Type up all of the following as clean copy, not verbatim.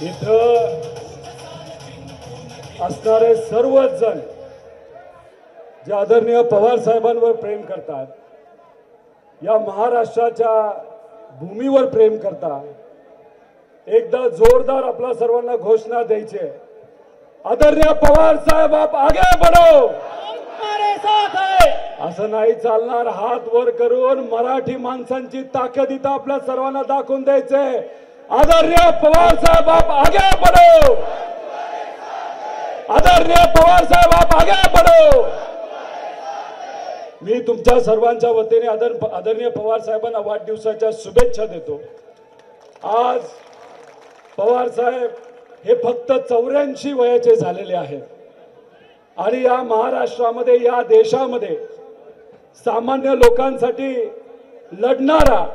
इथं असणारे सर्वच जण जे आदरणीय पवार साहेबांवर प्रेम करतात, या महाराष्ट्राच्या भूमीवर प्रेम करतात, एकदा जोरदार आपल्या सर्वांना घोषणा द्यायची आहे, आदरणीय पवार साहेब आप आगे बढ़ो, हमारे साथ है। असं नाही चालणार। हात वर करून मराठी माणसांची ताकद इथं आपल्या सर्वांना दाखवून द्यायचंय। आदरणीय पवार साहेब आप आगे बढ़ो, आदरणीय पवार साहेब आप आगे बढ़ो। मी तुमच्या सर्वांच्या वतीने आदरणीय पवार साहेबांना वाढदिवसाच्या शुभेच्छा देतो। आज पवार साहेब हे फक्त 84 वयाचे झालेले आहेत आणि या महाराष्ट्रामध्ये, या देशामध्ये सामान्य लोकांसाठी लढणारा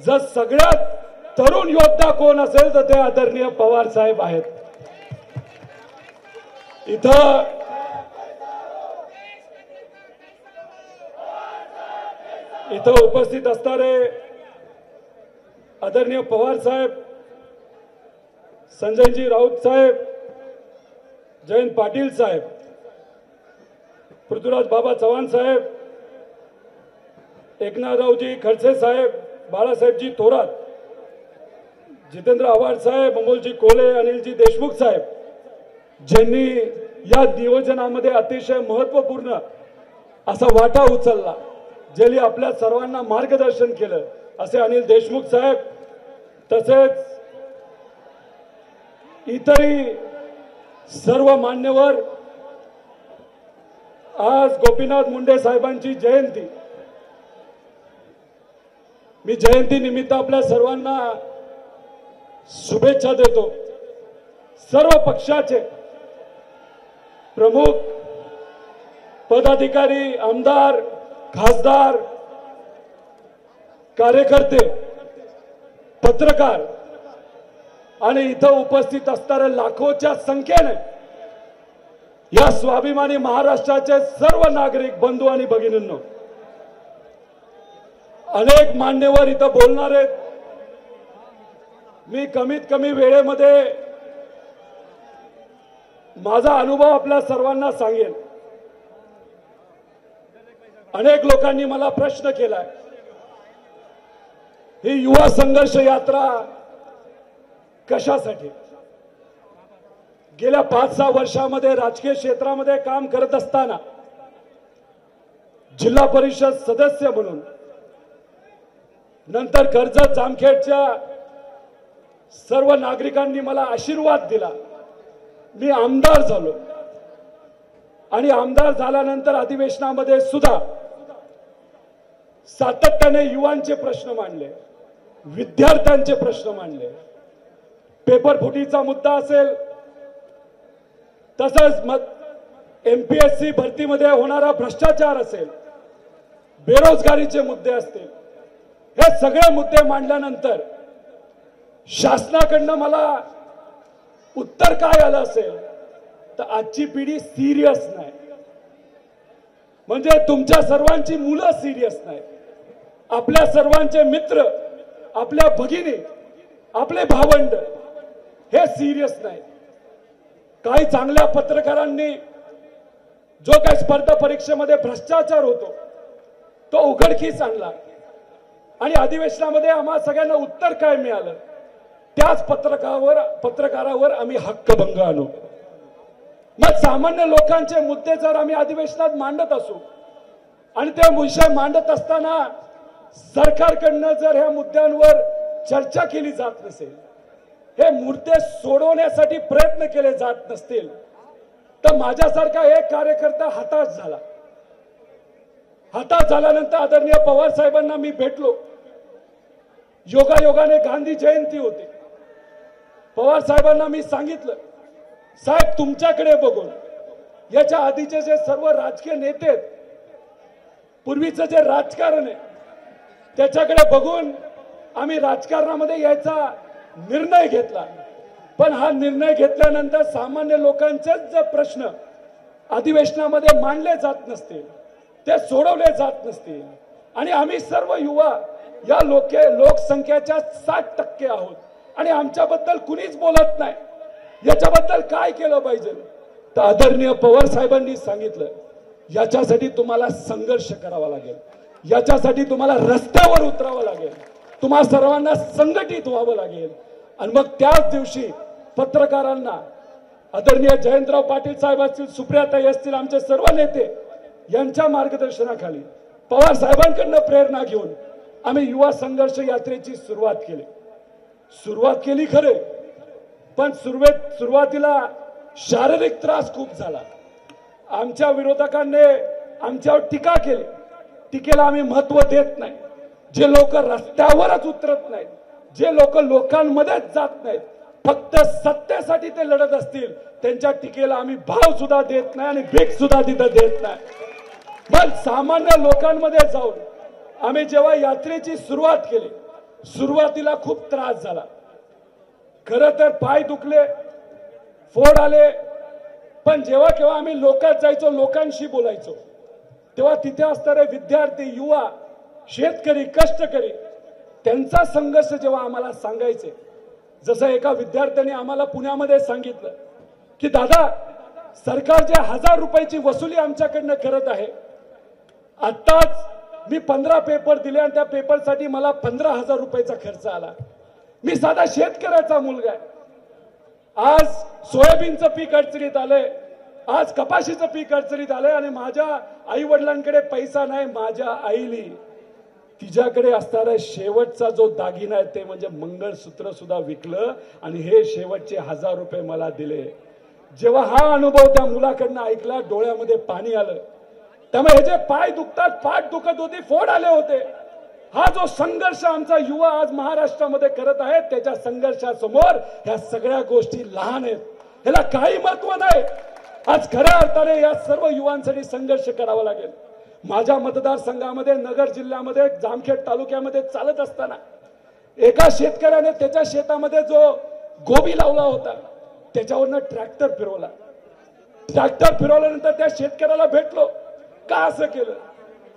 जर सगळ्यात तरुण योद्धा कोण असेल तर ते आदरणीय पवार साहेब आहेत। इथं उपस्थित असणारे आदरणीय पवार साहेब, संजयजी राऊत साहेब, जयंत पाटील साहेब, पृथ्वीराज बाबा चव्हाण साहेब, एकनाथरावजी खडसे साहेब, बाळासाहेबजी थोरात, जितेंद्र आव्हाड साहेब, अमोलजी कोले, अनिलजी देशमुख साहेब, ज्यांनी या नियोजनामध्ये अतिशय महत्त्वपूर्ण असा वाटा उचलला, ज्यांनी आपल्या सर्वांना मार्गदर्शन केलं, असे अनिल देशमुख साहेब, तसेच इतरही सर्व मान्यवर। आज गोपीनाथ मुंडे साहेबांची जयंती, मी जयंती निमित्त आपल्या सर्वांना शुभेच्छा देतो। सर्व पक्षाचे प्रमुख पदाधिकारी, आमदार, खासदार, कार्यकर्ते, पत्रकार आणि इथं उपस्थित असणाऱ्या लाखोच्या संख्येने या स्वाभिमानी महाराष्ट्राचे सर्व नागरिक बंधू आणि भगिनींनो, अनेक मान्यवर इथं बोलणार आहेत। मी कमीत कमी वेळेमध्ये माझा अनुभव आपल्या सर्वांना सांगेन। अनेक लोकांनी मला प्रश्न केलाय, ही युवा संघर्ष यात्रा कशासाठी? गेल्या 5-6 वर्षामध्ये राजकीय क्षेत्रामध्ये काम करत असताना, जिल्हा परिषद सदस्य म्हणून, नंतर कर्जत जामखेडच्या सर्व नागरिकांनी मला आशीर्वाद दिला, मी आमदार झालो आणि आमदार झाल्यानंतर अधिवेशनामध्ये सुद्धा सातत्याने युवांचे प्रश्न मांडले, विद्यार्थ्यांचे प्रश्न मांडले, पेपर फुटीचा मुद्दा असेल, तसंच एमपीएससी भरतीमध्ये होणारा भ्रष्टाचार असेल, बेरोजगारीचे मुद्दे असतील, हे सगळे मुद्दे मांडल्यानंतर शासनाकडनं मला उत्तर काय आलं असेल तर आजची पिढी सिरियस नाही, म्हणजे तुमच्या सर्वांची मुलं सिरियस नाही, आपल्या सर्वांचे मित्र, आपल्या भगिनी, आपले भावंड हे सिरियस नाही। काही चांगल्या पत्रकारांनी जो काही स्पर्धा परीक्षेमध्ये भ्रष्टाचार होतो तो उघडकीस आणला आणि अधिवेशनामध्ये आम्हा सगळ्यांना उत्तर काय मिळालं, त्याच पत्रकारावर आम्ही हक्कभंग आणू। मग सामान्य लोकांचे मुद्दे जर आम्ही अधिवेशनात मांडत असू आणि ते विषय मांडत असताना सरकारकडनं जर ह्या मुद्द्यांवर चर्चा केली जात नसेल, हे मुद्दे सोडवण्यासाठी प्रयत्न केले जात नसतील, तर माझ्यासारखा एक कार्यकर्ता हताश झाला। हताश झाल्यानंतर आदरणीय पवार साहेबांना मी भेटलो। योगायोगाने गांधी जयंती होती। पवार साहेबांना मी सांगितलं, साहेब तुमच्याकडे बघून याच्या आधीचे जे सर्व राजकीय नेते, पूर्वीचं जे राजकारण आहे त्याच्याकडे बघून आम्ही राजकारणामध्ये यायचा निर्णय घेतला, पण हा निर्णय घेतल्यानंतर सामान्य लोकांचेच जे प्रश्न अधिवेशनामध्ये मांडले जात नसतील, ते सोडवले जात नसतील आणि आम्ही सर्व युवा या लोकसंख्येच्या 60% आहोत आणि आमच्याबद्दल कुणीच बोलत नाही. याच्याबद्दल काय केलं पाहिजे? तर आदरणीय पवार साहेबांनी सांगितलं, याच्यासाठी तुम्हाला संघर्ष करावा लागेल, याच्यासाठी तुम्हाला रस्त्यावर उतरावं लागेल, तुम्हा सर्वांना संघटित व्हावं लागेल. आणि मग त्याच दिवशी पत्रकारांना आदरणीय जयंतराव पाटील साहेब असतील, सुप्रियाताई असतील, आमचे सर्व नेते यांच्या मार्गदर्शनाखाली पवार साहेबांकडून प्रेरणा घेऊन आम्ही युवा संघर्ष यात्रेची सुरुवात केली खरे, पण सुरुवातीला शारीरिक त्रास खूप झाला. आमच्या विरोधकांनी आमच्यावर टीका केली. टीकेला आम्ही महत्व देत नाही. जे लोक रस्त्यावरच उतरत नाहीत, जे लोक लोकांमध्येच जात नाहीत, फक्त सत्तेसाठी ते लढत असतील, त्यांच्या टीकेला आम्ही भाव सुद्धा देत नाही आणि भीक सुद्धा तिथं देत नाही. पण सामान्य लोकांमध्ये जाऊन आम्ही जेव्हा यात्रेची सुरुवात केली, सुरुवातीला खूप त्रास झाला. खरं तर पाय दुखले, फोड आले, पण जेव्हा केव्हा आम्ही लोकात जायचो, लोकांशी बोलायचो, तेव्हा तिथे असणारे विद्यार्थी, युवा, शेतकरी, कष्टकरी त्यांचा संघर्ष जेव्हा आम्हाला सांगायचे, जसं एका विद्यार्थ्याने आम्हाला पुण्यामध्ये सांगितलं की दादा, सरकार जे 1000 रुपयाची वसुली आमच्याकडनं करत आहे, आत्ताच मी 15 पेपर दिले आणि त्या पेपरसाठी मला 15,000 रुपयाचा खर्च आला. मी साधा शेतकऱ्याचा मुलगा आहे. आज सोयाबीनचं पीक अडचणीत आलंय, आज कपाशीचं पीक अडचणीत आलंय आणि माझ्या आई वडिलांकडे पैसा नाही. माझ्या आईली तिच्याकडे असणारा शेवटचा जो दागिना आहे ते म्हणजे मंगळसूत्र सुद्धा विकलं आणि हे शेवटचे 1000 रुपये मला दिले. जेव्हा हा अनुभव त्या मुलाकडनं ऐकला, डोळ्यामध्ये पाणी आलं. त्यामुळे हे जे पाय दुखतात, पाठ दुखत होती, फोड आले होते, हा जो संघर्ष आमचा युवा आज महाराष्ट्रामध्ये करत आहे, त्याच्या संघर्षासमोर ह्या सगळ्या गोष्टी लहान आहेत. ह्याला काही महत्व नाही. आज खऱ्या अर्थाने या सर्व युवांसाठी संघर्ष करावा लागेल. माझ्या मतदारसंघामध्ये, नगर जिल्ह्यामध्ये, जामखेड तालुक्यामध्ये चालत असताना एका शेतकऱ्याने त्याच्या शेतामध्ये जो गोबी लावला होता त्याच्यावरनं ट्रॅक्टर फिरवला. ट्रॅक्टर फिरवल्यानंतर त्या शेतकऱ्याला भेटलो, का असं केलं?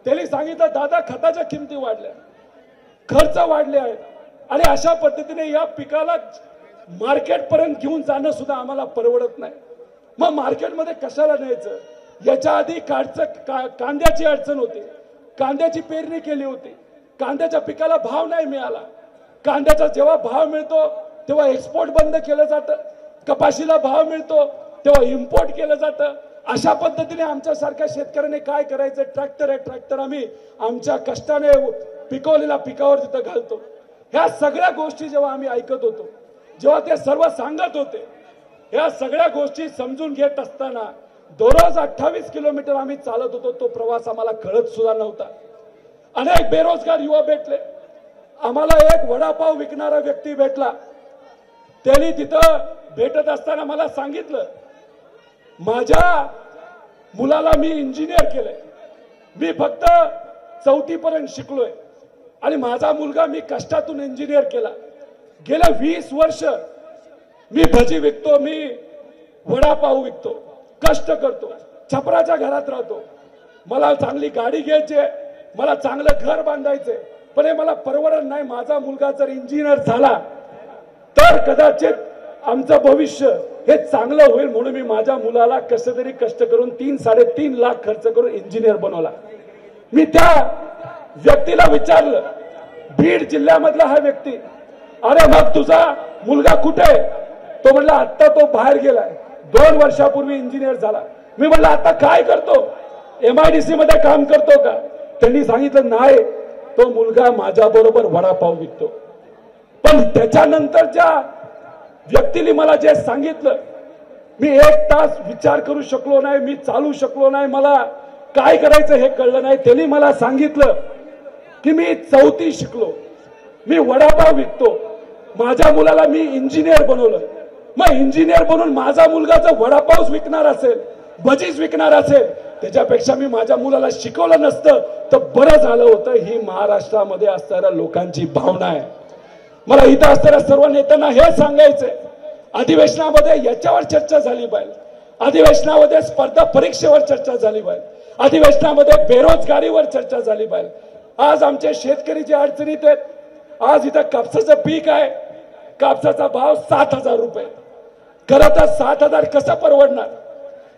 त्यांनी सांगितलं, दादा, खताच्या किमती वाढल्या, खर्च वाढले आहेत आणि अशा पद्धतीने या पिकाला मार्केट पर्यंत घेऊन जाणं सुद्धा आम्हाला परवडत नाही. मग मार्केटमध्ये कशाला न्यायचं? याच्या आधी कांद्याची अडचण होती, कांद्याची पेरणी केली होती, कांद्याच्या पिकाला भाव नाही मिळाला. कांद्याचा जेव्हा भाव मिळतो तेव्हा एक्सपोर्ट बंद केलं जातं, कपाशीला भाव मिळतो तेव्हा इम्पोर्ट केलं जातं. अशा पद्धतीने आमच्यासारख्या शेतकऱ्याने काय करायचं? ट्रॅक्टर आम्ही आमच्या कष्टाने पिकवलेल्या पिकावर तिथं घालतो. ह्या सगळ्या गोष्टी जेव्हा आम्ही ऐकत होतो, जेव्हा ते सर्व सांगत होते, ह्या सगळ्या गोष्टी समजून घेत असताना दररोज 28 किलोमीटर आम्ही चालत होतो. तो प्रवास आम्हाला कळत सुद्धा नव्हता. अनेक बेरोजगार युवा भेटले. आम्हाला एक वडापाव विकणारा व्यक्ती भेटला. त्यांनी तिथं भेटत असताना मला सांगितलं, माझ्या मुलाला मी इंजिनियर केलंय, मी फक्त 4थी पर्यंत शिकलोय आणि माझा मुलगा मी कष्टातून इंजिनियर केला. गेल्या 20 वर्ष मी भजी विकतो, मी वडापाव विकतो, कष्ट करतो, छपराच्या घरात राहतो. मला चांगली गाडी घ्यायची, मला चांगलं घर बांधायचंय, पण हे मला परवडत नाही. माझा मुलगा जर इंजिनियर झाला तर कदाचित आमचं भविष्य हे चांगलं होईल, म्हणून मी माझ्या मुलाला कसं तरी कष्ट करून 3-3.5 लाख खर्च करून इंजिनियर बनवला. मी त्या व्यक्तीला विचारलं, बीड जिल्ह्यामधला हा व्यक्ती, अरे मग तुझा मुलगा कुठे आहे? तो म्हणला, आता तो बाहेर गेलाय, 2 वर्षापूर्वी इंजिनियर झाला. मी म्हणलं, आता काय करतो? MIDC मध्ये काम करतो का? त्यांनी सांगितलं, नाही, तो मुलगा माझ्या बरोबर वडापाव विकतो. पण त्याच्यानंतर ज्या व्यक्तीने मला जे सांगितलं, मी 1 तास विचार करू शकलो नाही, मी चालू शकलो नाही, मला काय करायचं हे कळलं नाही. त्यांनी मला सांगितलं की मी 4थी शिकलो, मी वडापाव विकतो, माझ्या मुलाला मी इंजिनियर बनवलं. मग इंजिनियर बनून माझा मुलगा जर वडापावच विकणार असेल, भजीच विकणार असेल, त्याच्यापेक्षा मी माझ्या मुलाला शिकवलं नसतं तर बरं झालं होतं. ही महाराष्ट्रामध्ये असणाऱ्या लोकांची भावना आहे. मला इथं असणाऱ्या सर्व नेत्यांना हे सांगायचंय, अधिवेशनामध्ये याच्यावर चर्चा झाली पाहिजे, अधिवेशनामध्ये स्पर्धा परीक्षेवर चर्चा झाली पाहिजे, अधिवेशनामध्ये बेरोजगारीवर चर्चा झाली पाहिजे. आज आमचे शेतकरी जे अडचणीत आहेत, आज इथं कापसाचं पीक आहे, कापसाचा भाव 7,000 रुपये. खरं तर 7,000 कसं परवडणार?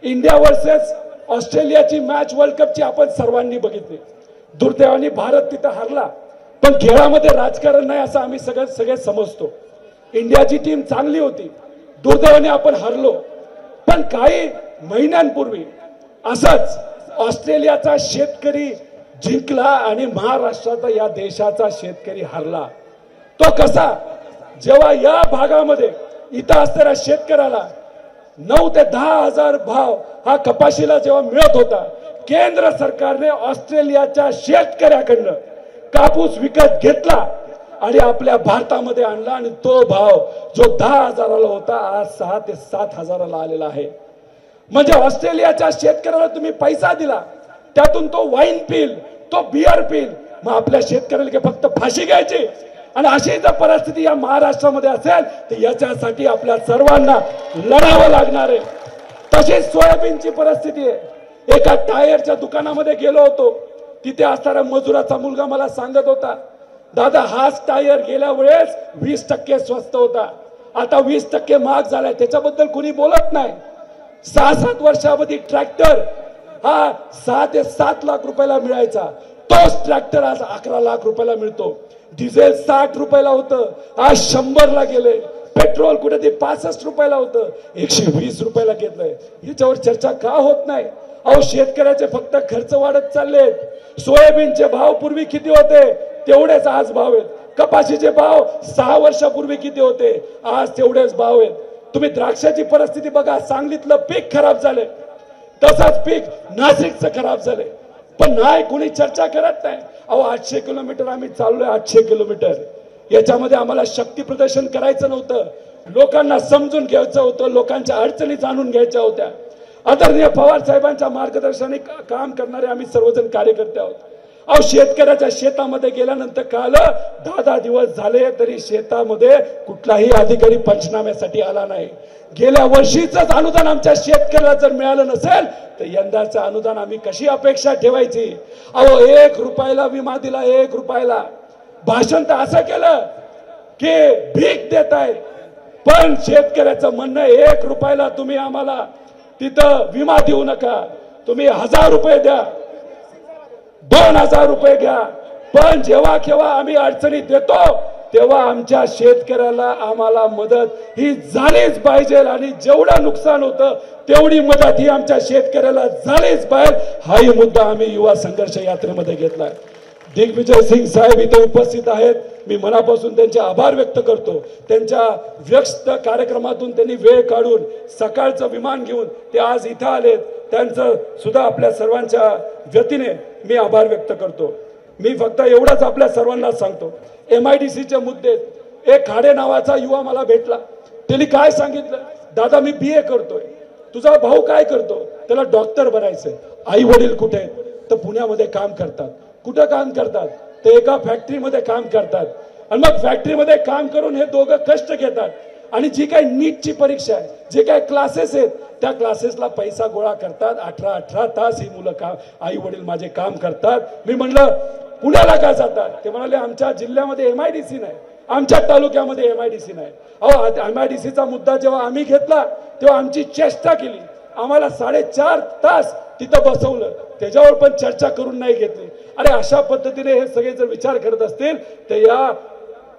इंडिया वर्सेस ऑस्ट्रेलियाची मॅच वर्ल्ड कपची आपण सर्वांनी बघितली. दुर्दैवाने भारत तिथं हरला, पण खेळामध्ये राजकारण नाही असं आम्ही सगळे समजतो. इंडियाची टीम चांगली होती, दुर्दैवाने आपण हरलो. पण काही महिन्यांपूर्वी असंच ऑस्ट्रेलियाचा शेतकरी जिंकला आणि महाराष्ट्राचा या देशाचा शेतकरी हरला. तो कसा? जेव्हा या भागामध्ये इथं असणाऱ्या शेतकऱ्याला 9 ते 10 हजार भाव हा कपाशीला जेव्हा मिळत होता, केंद्र सरकारने ऑस्ट्रेलियाच्या शेतकऱ्याकडनं कापूस विकत घेतला आणि आपल्या भारतामध्ये आणला आणि तो भाव जो 10 हजाराला होता आज 6 ते 7 हजाराला आलेला आहे. म्हणजे ऑस्ट्रेलियाच्या शेतकऱ्याला तुम्ही पैसा दिला, त्यातून तो वाईन पिल, तो बियर पिल. मग आपल्या शेतकऱ्याला फक्त फाशी घ्यायची. आणि अशी जर परिस्थिती या महाराष्ट्रामध्ये असेल तर याच्यासाठी आपल्या सर्वांना लढावं लागणार आहे. तशीच सोयाबीनची परिस्थिती आहे. एका टायरच्या दुकानामध्ये गेलो होतो, तिथे असणारा मजुराचा मुलगा मला सांगत होता, दादा हाच टायर गेल्या वेळेस 20% स्वस्त होता, आता 20% महाग झालाय. त्याच्याबद्दल कुणी बोलत नाही. 6-7 वर्षामध्ये ट्रॅक्टर हा 6 ते 7 लाख रुपयाला मिळायचा, तोच ट्रॅक्टर आज 11 लाख रुपयाला मिळतो. डिझेल 60 रुपयाला होतं, आज 100ला गेले. पेट्रोल कुठे ते 65 रुपयाला होतं, 120 रुपयाला घेतलंय. याच्यावर चर्चा का होत नाही? अहो शेतकऱ्याचे फक्त खर्च वाढत चाललेत. सोयाबीनचे भाव पूर्वी किती होते तेवढेच आज भाव आहेत. कपाशीचे भाव 6 वर्षापूर्वी किती होते आज तेवढेच भाव आहेत. तुम्ही द्राक्षाची परिस्थिती बघा, सांगलीतलं पीक खराब झाले, तसाच पीक नाशिकचं खराब झाले, पण नाही कुणी चर्चा करत नाही. अहो 800 किलोमीटर आम्ही चाललोय, 800 किलोमीटर. याच्यामध्ये आम्हाला शक्ती प्रदर्शन करायचं नव्हतं, लोकांना समजून घ्यायचं होतं, लोकांच्या अडचणी जाणून घ्यायच्या होत्या. आदरणीय पवार साहेबांच्या मार्गदर्शनाने काम करणारे आम्ही सर्वजण कार्यकर्ते आहोत. अहो शेतकऱ्याच्या शेतामध्ये गेल्यानंतर कळलं 10 दिवस झाले तरी शेतामध्ये कुठलाही अधिकारी पंचनाम्यासाठी आला नाही. गेल्या वर्षीच अनुदान आमच्या शेतकऱ्याला जर मिळालं नसेल तर यंदाचं अनुदान आम्ही कशी अपेक्षा ठेवायची? अहो 1 रुपयाला विमा दिला, 1 रुपयाला. भाषण तर असं केलं की भीक देत आहेत, पण शेतकऱ्याचं म्हणणं 1 रुपयाला तुम्ही आम्हाला तिथं विमा देऊ नका, तुम्ही 1000 रुपये द्या, 2000 रुपये घ्या, पण जेव्हा केव्हा आम्ही अडचणीत देतो तेव्हा आमच्या शेतकऱ्याला आम्हाला मदत ही झालीच पाहिजे आणि जेवढं नुकसान होतं तेवढी मदत ही आमच्या शेतकऱ्याला झालीच पाहिजे. हाही मुद्दा आम्ही युवा संघर्ष यात्रेमध्ये घेतलाय. दिग्विजय सिंग साहेब इथे उपस्थित आहेत, मी मनापासून त्यांचे आभार व्यक्त करतो. त्यांच्या व्यस्त कार्यक्रमातून त्यांनी वेळ काढून सकाळचं विमान घेऊन ते आज इथं आलेत, त्यांचं सुद्धा आपल्या सर्वांच्या वतीने मी आभार व्यक्त करतो. मी फक्त एवढंच आपल्या सर्वांना सांगतो, MIDCचे मुद्दे. एक खाडे नावाचा युवा मला भेटला, त्यांनी काय सांगितलं, दादा मी BA करतोय, तुझा भाऊ काय करतो, त्याला डॉक्टर बनायचंय, आई वडील कुठे आहेत, तर पुण्यामध्ये काम करतात. कुठं काम करतात? ते एका फॅक्टरीमध्ये काम करतात. आणि मग फॅक्टरीमध्ये काम करून हे दोघं कष्ट घेतात आणि जी काही नीटची परीक्षा आहे, जे काही क्लासेस आहेत, त्या क्लासेसला पैसा गोळा करतात. 18 तास ही मुलं काम, आई वडील माझे काम करतात. मी म्हणलं पुण्याला का जातात? ते म्हणाले आमच्या जिल्ह्यामध्ये MIDC नाही, आमच्या तालुक्यामध्ये MIDC नाही. अहो MIDCचा मुद्दा जेव्हा आम्ही घेतला तेव्हा आमची चेष्टा केली, आम्हाला 4.5 तास तिथं बसवलं, त्याच्यावर पण चर्चा करून नाही घेतली. अरे अशा पद्धतीने हे सगळे जर विचार करत असतील तर या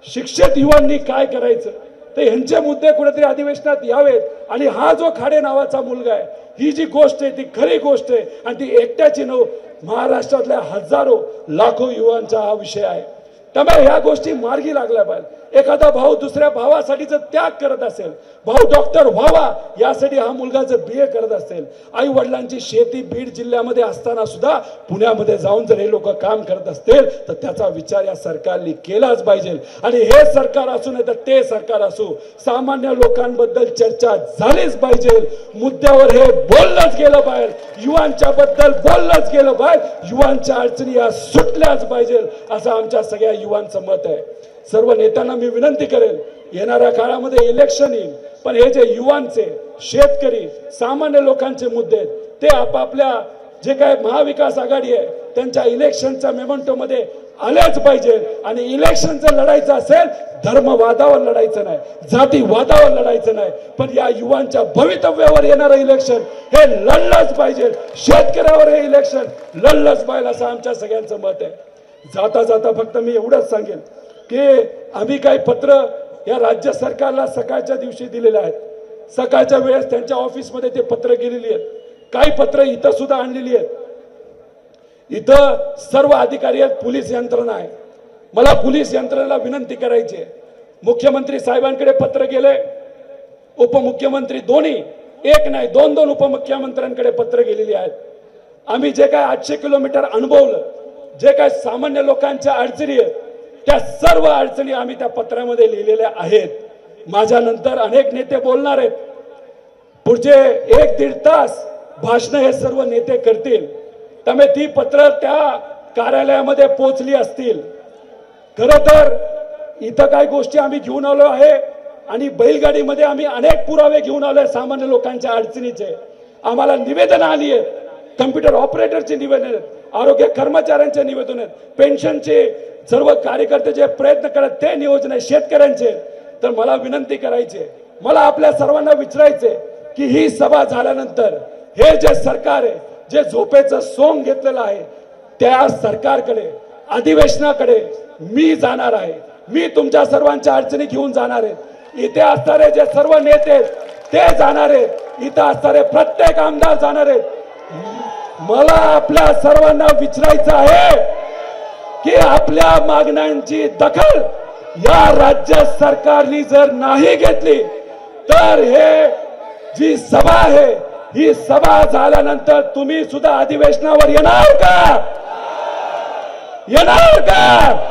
शिक्षित युवांनी काय करायचं? ते ह्यांचे मुद्दे कुठेतरी अधिवेशनात यावेत. आणि हा जो खाडे नावाचा मुलगा आहे, ही जी गोष्ट आहे ती खरी गोष्ट आहे आणि ती एकट्याची नव्ह, महाराष्ट्रातल्या हजारो लाखो युवांचा हा विषय आहे. त्यामुळे ह्या गोष्टी मार्गी लागल्या पाहिजे. एखादा भाऊ दुसऱ्या भावासाठी जर त्याग करत असेल, भाऊ डॉक्टर व्हावा यासाठी हा मुलगा जर BA करत असेल, आई वडिलांची शेती बीड जिल्ह्यामध्ये असताना सुद्धा पुण्यामध्ये जाऊन जर हे लोक काम करत असतील तर त्याचा विचार या सरकारने केलाच पाहिजे. आणि हे सरकार असू नाही तर ते सरकार असू, सामान्य लोकांबद्दल चर्चा झालीच पाहिजे. मुद्द्यावर हे बोललंच गेलं पाहिजे, युवांच्या बद्दल बोललंच गेलं पाहिजे, युवांच्या अडचणी या सुटल्याच पाहिजे असं आमच्या सगळ्या युवांचं मत आहे. सर्व नेत्यांना मी विनंती करेल, येणाऱ्या काळामध्ये इलेक्शन येईल, पण हे जे युवांचे, शेतकरी, सामान्य लोकांचे मुद्दे ते आपापल्या जे काय महाविकास आघाडी आहे त्यांच्या इलेक्शनच्या मेमंटोमध्ये आलेच पाहिजे. आणि इलेक्शन जर लढायचं असेल धर्मवादावर लढायचं नाही, जातीवादावर लढायचं नाही, पण या युवांच्या भवितव्यावर येणारं इलेक्शन हे लढलंच पाहिजे. शेतकऱ्यावर हे इलेक्शन लढलंच पाहिजे असं आमच्या सगळ्यांचं मत आहे. जाता जाता फक्त मी एवढंच सांगेन की आम्ही काही पत्र या राज्य सरकारला सकाळच्या दिवशी दिलेले आहेत. सकाळच्या वेळेस त्यांच्या ऑफिसमध्ये ते पत्र गेलेली आहेत. काही पत्र इथं सुद्धा आणलेली आहेत. इथं सर्व अधिकारी आहेत, पोलीस यंत्रणा आहे. मला पोलीस यंत्रणेला विनंती करायची आहे, मुख्यमंत्री साहेबांकडे पत्र गेले, उपमुख्यमंत्री दोन्ही, एक नाही दोन दोन उपमुख्यमंत्र्यांकडे पत्र गेलेली आहेत. आम्ही जे काय 800 किलोमीटर अनुभवलं, जे काय सामान्य लोकांच्या अडचणी आहेत त्या सर्व अडचणी आम्ही त्या पत्रामध्ये लिहिलेल्या आहेत. माझ्यानंतर अनेक नेते बोलणार आहेत. पुढचे 1-1.5 तास भाषण हे सर्व नेते करतील. त्यामुळे ती पत्र त्या कार्यालयामध्ये पोहोचली असतील. खरं तर इथं काही गोष्टी आम्ही घेऊन आलो आहे आणि बैलगाडीमध्ये आम्ही अनेक पुरावे घेऊन आलोय सामान्य लोकांच्या अडचणीचे. आम्हाला निवेदन आली आहेत, कम्प्युटर ऑपरेटरचे निवेदन आहेत, आरोग्य कर्मचाऱ्यांचे निवेदन आहेत, पेन्शनचे सर्व कार्यकर्ते जे प्रयत्न करत ते नियोजन आहे, शेतकऱ्यांचे. तर मला विनंती करायची, मला आपल्या सर्वांना विचारायचे की ही सभा झाल्यानंतर हे जे सरकार आहे, जे झोपेचं सोंग घेतलेलं आहे, त्या सरकारकडे, अधिवेशनाकडे मी जाणार आहे. मी तुमच्या सर्वांच्या अडचणी घेऊन जाणार आहे. इथे असणारे जे सर्व नेते आहेत ते जाणार आहेत. इथं असणारे प्रत्येक आमदार जाणार आहेत. मला आपल्या सर्वांना विचारायचं आहे की आपल्या मागण्यांची दखल या राज्य सरकारने जर नाही घेतली तर हे जी सभा आहे, ही सभा झाल्यानंतर तुम्ही सुद्धा अधिवेशनावर येणार का? येणार का?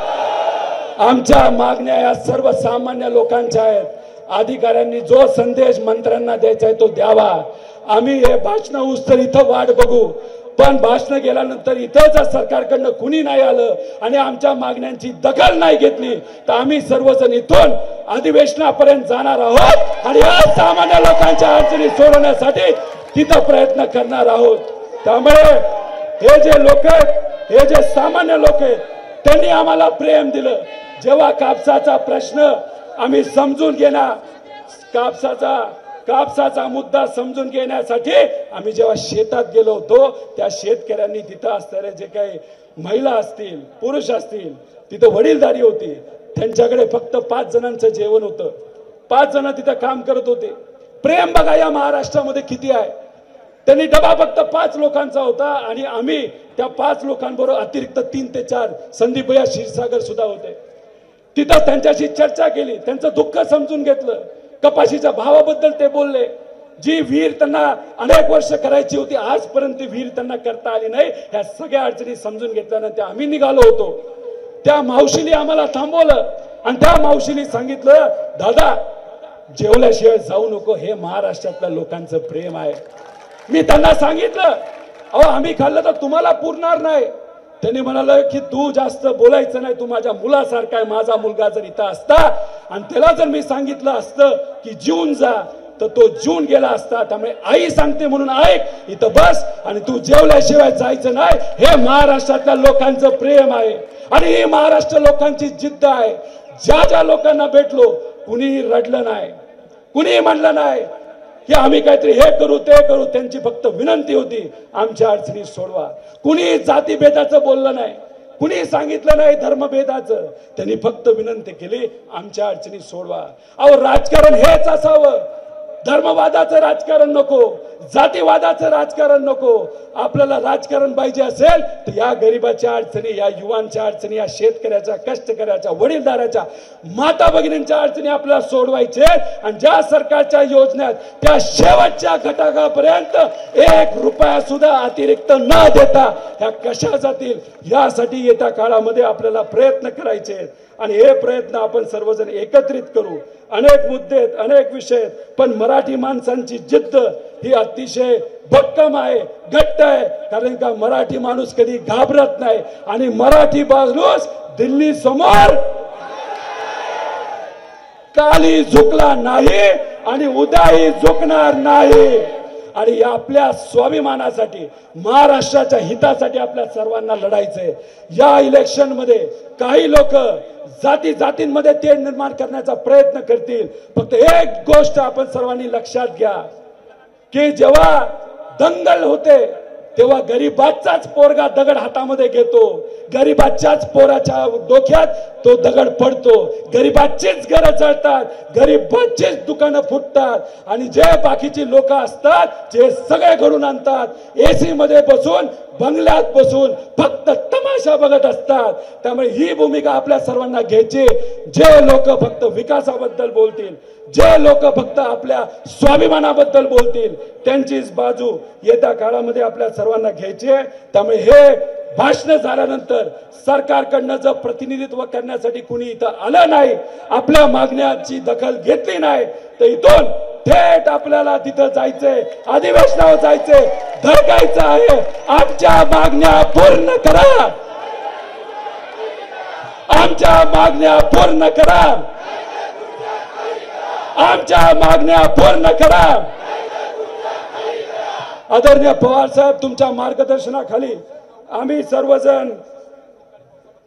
आमच्या मागण्या या सर्वसामान्य लोकांच्या आहेत. अधिकाऱ्यांनी जो संदेश मंत्र्यांना द्यायचा आहे तो द्यावा. आम्ही हे भाषण उस्तर इथं वाट बघू, पण भाषण गेल्यानंतर इथं जर सरकारकडनं कुणी नाही आलं आणि आमच्या मागण्यांची दखल नाही घेतली तर आम्ही सर्वजण इथून अधिवेशनापर्यंत जाणार आहोत आणि या सामान्य लोकांच्या अडचणी सोडवण्यासाठी तिथं प्रयत्न करणार आहोत. त्यामुळे हे जे लोक आहेत, हे जे सामान्य लोक आहेत, त्यांनी आम्हाला प्रेम दिलं. जेव्हा कापसाचा प्रश्न आम्ही समजून घेणार, कापसाचा मुद्दा समजून घेण्यासाठी आम्ही जेव्हा शेतात गेलो होतो, त्या शेतकऱ्यांनी तिथं असणारे जे काही महिला असतील, पुरुष असतील, तिथं वडीलधारी होती, त्यांच्याकडे फक्त 5 जणांचं जेवण होतं. 5 जण तिथं काम करत होते. प्रेम बघा या महाराष्ट्रामध्ये किती आहे. त्यांनी डबा फक्त 5 लोकांचा होता आणि आम्ही त्या 5 लोकांबरोबर अतिरिक्त 3 ते 4 संदीपया क्षीरसागर सुद्धा होते. तिथं त्यांच्याशी चर्चा केली, त्यांचं दुःख समजून घेतलं, कपाशीच्या भावाबद्दल ते बोलले. जी विहीर त्यांना अनेक वर्ष करायची होती, आजपर्यंत विहीर त्यांना करता आली नाही. ह्या सगळ्या अडचणी समजून घेतल्यानंतर आम्ही निघालो होतो. त्या मावशीने आम्हाला थांबवलं आणि त्या मावशीने सांगितलं, दादा जेवल्याशिवाय जाऊ नको, हे महाराष्ट्रातल्या लोकांचं प्रेम आहे. मी त्यांना सांगितलं, अहो आम्ही खाल्लं तर तुम्हाला पुरणार नाही. त्यांनी म्हणाले की तू जास्त बोलायचं नाही, तू माझ्या मुलासारखा आहे. माझा मुलगा जर इथं असता आणि त्याला जर मी सांगितलं असतं की जीवन जा, तर तो जीवन गेला असता. त्यामुळे आई सांगते म्हणून ऐक, इथं बस आणि तू जेवल्याशिवाय जायचं नाही. हे महाराष्ट्रातल्या लोकांचं प्रेम आहे आणि ही महाराष्ट्र लोकांची जिद्द आहे. ज्या ज्या लोकांना भेटलो कुणीही रडलं नाही, कुणीही म्हणलं नाही की आम्ही काहीतरी हे करू ते करू. त्यांची फक्त विनंती होती, आमच्या अडचणी सोडवा. कुणी जातीभेदाचं बोललं नाही, कुणी सांगितलं नाही धर्मभेदाचं. त्यांनी फक्त विनंती केली, आमच्या अडचणी सोडवा. अहो राजकारण हेच असावं. धर्मवादाचं राजकारण नको, जातीवादाचं राजकारण नको. आपल्याला राजकारण पाहिजे असेल तर या गरिबाच्या अडचणी, या युवांच्या अडचणी, या शेतकऱ्याच्या, कष्टकऱ्याच्या, वडीलधाऱ्याच्या, माता भगिनींच्या अडचणी आपल्याला सोडवायचे. आणि ज्या सरकारच्या योजनेत त्या शेवटच्या घटकापर्यंत 1 रुपया सुद्धा अतिरिक्त न देता ह्या कशा जातील, यासाठी येत्या काळामध्ये आपल्याला प्रयत्न करायचे आहेत. आणि हे प्रयत्न आपण सर्वजण एकत्रित करू. अनेक मुद्दे आहेत, अनेक विषय आहेत, पण मराठी माणसांची जिद्द ही अतिशय भक्कम आहे, घट्ट आहे. कारण का मराठी माणूस कधी घाबरत नाही आणि मराठी माणूस दिल्ली समोर काली झुकला नाही आणि उद्याही झुकणार नाही. आणि या आपल्या स्वाभिमानासाठी महाराष्ट्राच्या हितासाठी आपल्या सर्वांना लढायचंय। या इलेक्शन मध्ये काही लोक जाती जातींमध्ये तेढ निर्माण करण्याचा प्रयत्न करतील। फक्त एक गोष्ट आपण सर्वांनी लक्षात घ्या की जेव्हा दंगल होते तेव्हा गरीबाचाच पोरगा दगड हातामध्ये घेतो, गरीबाच्याच पोराच्या डोक्यात तो दगड पडतो, गरीबाचीच घरं जळतात, गरीबाचीच दुकानं फुटतात आणि जे बाकीची लोक असतात जे सगळे घडून आणतात एसी मध्ये बसून बंगल्यात बसून फक्त तमाशा बघत असतात। त्यामुळे ही भूमिका आपल्या सर्वांना घ्यायची। जे लोक फक्त विकासाबद्दल बोलतील, जे लोक फक्त आपल्या स्वाभिमानाबद्दल बोलतील त्यांचीच बाजू येत्या काळामध्ये आपल्या सर्वांना घ्यायची आहे। त्यामुळे हे भाषण झाल्यानंतर सरकारकडनं जर प्रतिनिधित्व करण्यासाठी कुणी इथं आलं नाही, आपल्या मागण्याची दखल घेतली नाही तर इथून थेट आपल्याला तिथं जायचंय, अधिवेशनावर जायचंय, धडकायचं आहे। आमच्या मागण्या पूर्ण करा, आमच्या मागण्या पूर्ण करा, आमच्या मागण्या पूर्ण करा। आदरणीय पवार साहेब, तुमच्या मार्गदर्शनाखाली आम्ही सर्वजण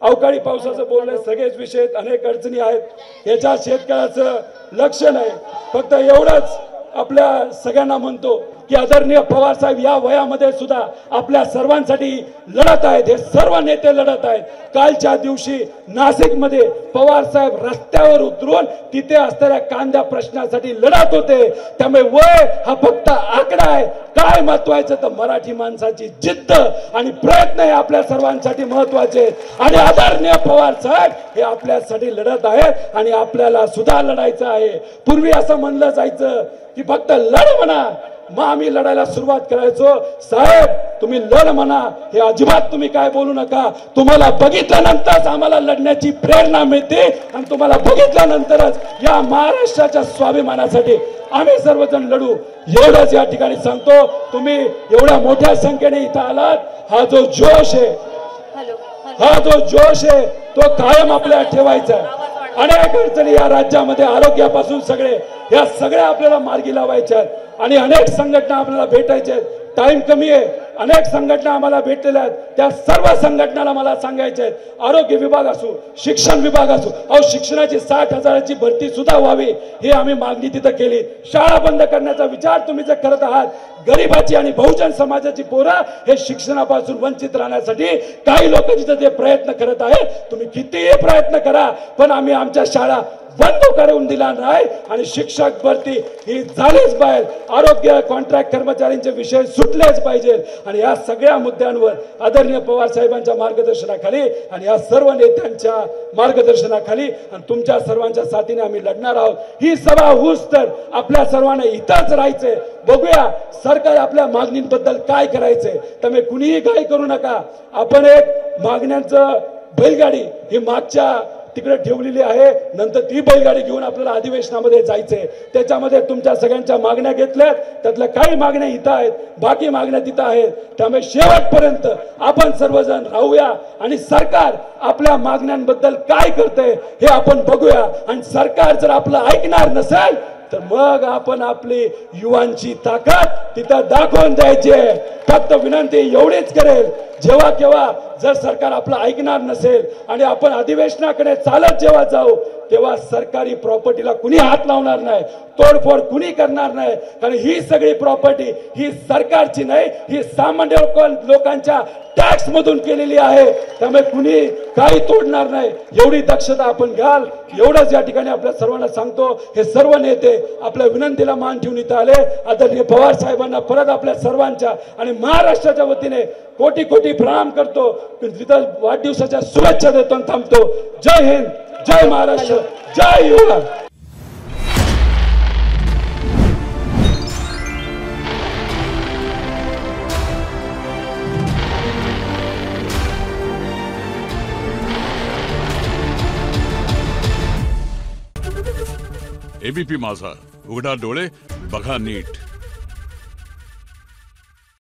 अवकाळी पावसाचं बोलणे सगळेच विषय अनेक अडचणी आहेत, याच्या शेतकऱ्याचं लक्ष नाही। फक्त एवढंच आपल्या सगळ्यांना म्हणतो की आदरणीय पवार साहेब या वयामध्ये सुद्धा आपल्या सर्वांसाठी लढत आहेत, हे सर्व नेते लढत आहेत। कालच्या दिवशी नाशिकमध्ये पवार साहेब रस्त्यावर उतरून तिथे असणाऱ्या कांद्या प्रश्नासाठी लढत होते। त्यामुळे वय हा फक्त आकडा आहे, काय महत्वाचं तर मराठी माणसाची जिद्द आणि प्रयत्न हे आपल्या सर्वांसाठी महत्वाचे आहेत। आणि आदरणीय पवार साहेब हे आपल्यासाठी लढत आहेत आणि आपल्याला सुद्धा लढायचं आहे। पूर्वी असं म्हणलं जायचं की फक्त लढ म्हणा, मग आम्ही लढायला सुरुवात करायचो। साहेब तुम्ही लढ म्हणा, हे अजिबात तुम्ही काय बोलू नका, तुम्हाला बघितल्यानंतरच आम्हाला लढण्याची प्रेरणा मिळते आणि तुम्हाला बघितल्यानंतरच या महाराष्ट्राच्या स्वाभिमानासाठी आम्ही सर्वजण लढू, एवढंच या ठिकाणी सांगतो। तुम्ही एवढ्या मोठ्या संख्येने इथं आलात, हा जो जोश आहे, हा जो जोश आहे तो कायम आपल्याला ठेवायचा आहे। अनेक अडचणी या राज्यामध्ये आरोग्यापासून सगळे या सगळ्या आपल्याला मार्गी लावायच्या आहेत आणि अनेक संघटना आपल्याला भेटायच्या आहेत। टाइम कमी आहे, अनेक संघटना आम्हाला भेटलेल्या आहेत, त्या सर्व संघटनाला मला सांगायचे आहेत, आरोग्य विभाग असो, शिक्षण विभाग असो, अहो शिक्षणाची 60,000ची भरती सुद्धा व्हावी ही आम्ही मागणी तिथं केली। शाळा बंद करण्याचा विचार तुम्ही जर करत आहात, गरीबाची आणि बहुजन समाजाची पोरं हे शिक्षणापासून वंचित राहण्यासाठी काही लोक जिथे ते प्रयत्न करत आहेत, तुम्ही कितीही प्रयत्न करा पण आम्ही आमच्या शाळा बंद करून दिला नाही आणि शिक्षक भरती ही झालीच पाहिजे, आरोग्य कॉन्ट्रॅक्ट कर्मचाऱ्यांचे विषय सुटलेच पाहिजेत। आणि या सगळ्या मुद्द्यांवर आदरणीय पवार साहेबांच्या मार्गदर्शनाखाली आणि या सर्व नेत्यांच्या मार्गदर्शनाखाली आणि तुमच्या सर्वांच्या साथीने आम्ही लढणार आहोत। ही सभा होऊस तर आपल्या सर्वांना इथंच राहायचंय, बघूया सरकार आपल्या मागणींबद्दल काय करायचंय। त्यामुळे कुणीही काही करू नका, आपण एक मागण्यांचं बैलगाडी ही मागच्या तिकडे ठेवलेली आहे, नंतर ती बैलगाडी घेऊन आपल्याला अधिवेशनामध्ये जायचंय। त्याच्यामध्ये तुमच्या सगळ्यांच्या मागण्या घेतल्यात, त्यातल्या काही मागण्या इथं आहेत, बाकी मागण्या तिथं आहेत। त्यामुळे शेवटपर्यंत आपण सर्वजण राहूया आणि सरकार आपल्या मागण्यांबद्दल काय करते हे आपण बघूया। आणि सरकार जर आपलं ऐकणार नसेल तर मग आपण आपली युवांची ताकद तिथं दाखवून द्यायची। फक्त विनंती एवढीच करेल, जेव्हा केव्हा जर सरकार आपलं ऐकणार नसेल आणि आपण अधिवेशनाकडे चालत जेव्हा जाऊ तेव्हा सरकारी प्रॉपर्टीला कुणी हात लावणार नाही, तोडफोड कुणी करणार नाही, कारण ही सगळी प्रॉपर्टी ही सरकारची नाही, ही सामान्य लोकांच्या टॅक्स मधून केलेली आहे। त्यामुळे कुणी काही तोडणार नाही, एवढी दक्षता आपण घ्याल, एवढंच या ठिकाणी आपल्या सर्वांना सांगतो। हे सर्व नेते आपल्या विनंतीला मान ठेवून इथं आले। आदरणीय पवार साहेबांना परत आपल्या सर्वांच्या आणि महाराष्ट्राच्या वतीने कोटी कोटी प्रणाम करतो, तिथं वाढदिवसाच्या शुभेच्छा देतो आणि थांबतो। जय हिंद, जय महाराष्ट्र, जय युवा। एबीपी माझा, उघडा डोळे बघा नीट।